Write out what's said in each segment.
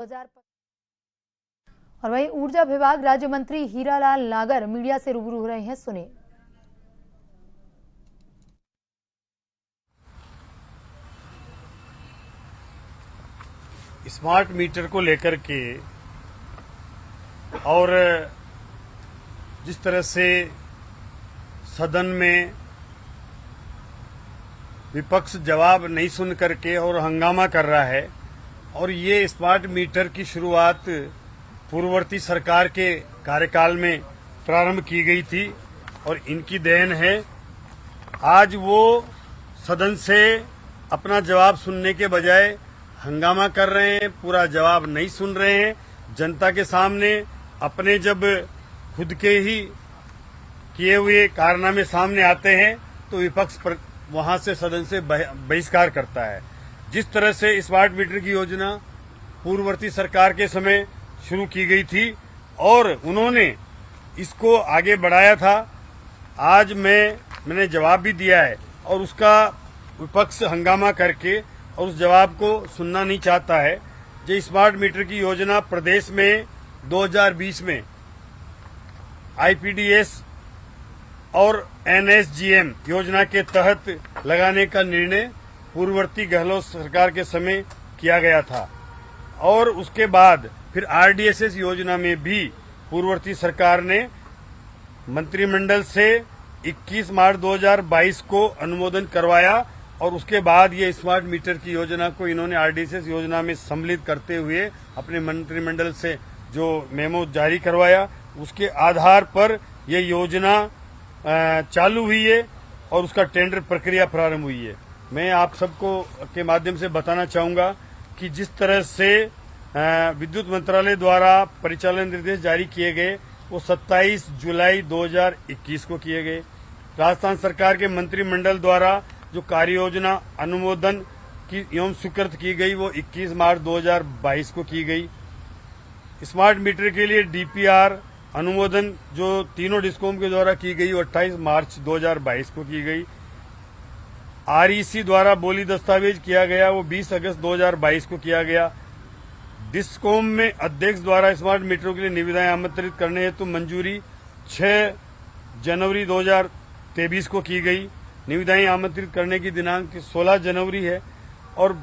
और वहीं ऊर्जा विभाग राज्य मंत्री हीरालाल नागर मीडिया से रूबरू हो रहे हैं, सुनिए। स्मार्ट मीटर को लेकर के और जिस तरह से सदन में विपक्ष जवाब नहीं सुन करके और हंगामा कर रहा है, और ये स्मार्ट मीटर की शुरुआत पूर्ववर्ती सरकार के कार्यकाल में प्रारंभ की गई थी और इनकी देन है। आज वो सदन से अपना जवाब सुनने के बजाय हंगामा कर रहे हैं, पूरा जवाब नहीं सुन रहे हैं। जनता के सामने अपने जब खुद के ही किए हुए कारनामे सामने आते हैं तो विपक्ष वहां से सदन से बहिष्कार करता है। जिस तरह से स्मार्ट मीटर की योजना पूर्ववर्ती सरकार के समय शुरू की गई थी और उन्होंने इसको आगे बढ़ाया था, आज मैंने जवाब भी दिया है और उसका विपक्ष हंगामा करके और उस जवाब को सुनना नहीं चाहता है। जो स्मार्ट मीटर की योजना प्रदेश में 2020 में आईपीडीएस और एनएसजीएम योजना के तहत लगाने का निर्णय पूर्ववर्ती गहलोत सरकार के समय किया गया था और उसके बाद फिर आरडीएसएस योजना में भी पूर्ववर्ती सरकार ने मंत्रिमंडल से 21 मार्च 2022 को अनुमोदन करवाया और उसके बाद ये स्मार्ट मीटर की योजना को इन्होंने आरडीएसएस योजना में सम्मिलित करते हुए अपने मंत्रिमंडल से जो मेमो जारी करवाया, उसके आधार पर ये योजना चालू हुई है और उसका टेंडर प्रक्रिया प्रारंभ हुई है। मैं आप सबको के माध्यम से बताना चाहूंगा कि जिस तरह से विद्युत मंत्रालय द्वारा परिचालन निर्देश जारी किए गए वो 27 जुलाई 2021 को किए गए। राजस्थान सरकार के मंत्रिमंडल द्वारा जो कार्य योजना अनुमोदन की एवं स्वीकृत की गई वो 21 मार्च 2022 को की गई। स्मार्ट मीटर के लिए डीपीआर अनुमोदन जो तीनों डिस्कॉम के द्वारा की गई वो 28 मार्च 2022 को की गई। आरईसी द्वारा बोली दस्तावेज किया गया वो 20 अगस्त 2022 को किया गया। डिस्कॉम में अध्यक्ष द्वारा स्मार्ट मीटरों के लिए निविदाएं आमंत्रित करने हेतु मंजूरी 6 जनवरी 2023 को की गई। निविदाएं आमंत्रित करने की दिनांक 16 जनवरी है और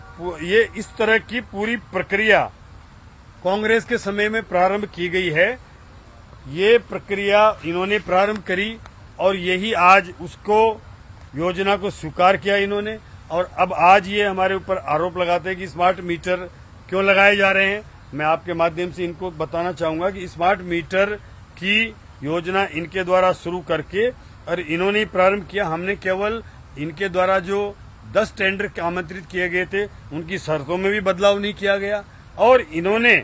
ये इस तरह की पूरी प्रक्रिया कांग्रेस के समय में प्रारंभ की गई है। ये प्रक्रिया इन्होंने प्रारंभ करी और यही आज उसको योजना को स्वीकार किया इन्होंने, और अब आज ये हमारे ऊपर आरोप लगाते हैं कि स्मार्ट मीटर क्यों लगाए जा रहे हैं। मैं आपके माध्यम से इनको बताना चाहूंगा कि स्मार्ट मीटर की योजना इनके द्वारा शुरू करके और इन्होंने प्रारंभ किया। हमने केवल इनके द्वारा जो 10 टेंडर आमंत्रित किए गए थे उनकी शर्तों में भी बदलाव नहीं किया गया और इन्होंने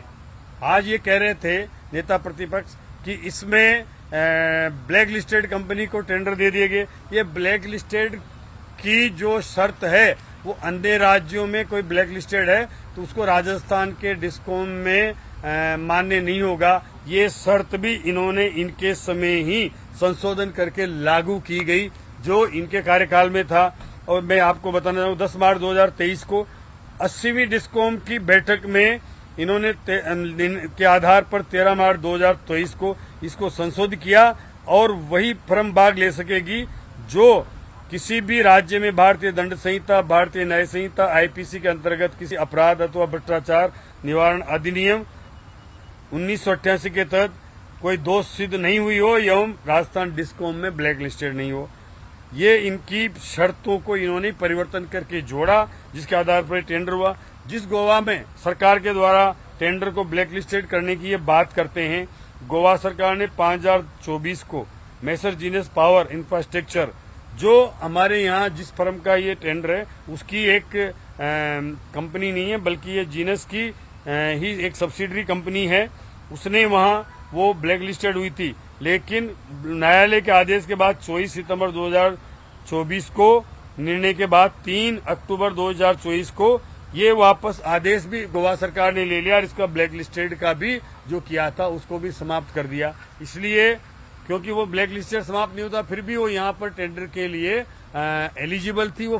आज ये कह रहे थे नेता प्रतिपक्ष कि इसमें ब्लैक लिस्टेड कंपनी को टेंडर दे दिए गए। ये ब्लैक लिस्टेड की जो शर्त है वो अन्य राज्यों में कोई ब्लैक लिस्टेड है तो उसको राजस्थान के डिस्कॉम में मान्य नहीं होगा। ये शर्त भी इन्होंने इनके समय ही संशोधन करके लागू की गई जो इनके कार्यकाल में था। और मैं आपको बताना चाहूँ 10 मार्च 2023 को 80वीं डिस्कॉम की बैठक में इन्होंने के आधार पर 13 मार्च 2023 को इसको संशोधित किया और वही फर्म भाग ले सकेगी जो किसी भी राज्य में भारतीय दंड संहिता, भारतीय न्याय संहिता, आईपीसी के अंतर्गत किसी अपराध अथवा भ्रष्टाचार निवारण अधिनियम 1988 के तहत कोई दोष सिद्ध नहीं हुई हो एवं राजस्थान डिस्कॉम में ब्लैक लिस्टेड नहीं हो। ये इनकी शर्तों को इन्होंने परिवर्तन करके जोड़ा जिसके आधार पर टेंडर हुआ। जिस गोवा में सरकार के द्वारा टेंडर को ब्लैक लिस्टेड करने की ये बात करते हैं, गोवा सरकार ने 5024 को मेसर जीनस पावर इंफ्रास्ट्रक्चर जो हमारे यहाँ जिस फर्म का ये टेंडर है उसकी एक कंपनी नहीं है बल्कि ये जीनस की ही एक सब्सिडरी कंपनी है, उसने वहाँ वो ब्लैक लिस्टेड हुई थी। लेकिन न्यायालय के आदेश के बाद 24 सितंबर 2024 को निर्णय के बाद 3 अक्टूबर 2024 को ये वापस आदेश भी गोवा सरकार ने ले लिया और इसका ब्लैक लिस्टेड का भी जो किया था उसको भी समाप्त कर दिया। इसलिए क्योंकि वो ब्लैक लिस्टेड समाप्त नहीं होता फिर भी वो यहाँ पर टेंडर के लिए एलिजिबल थी वो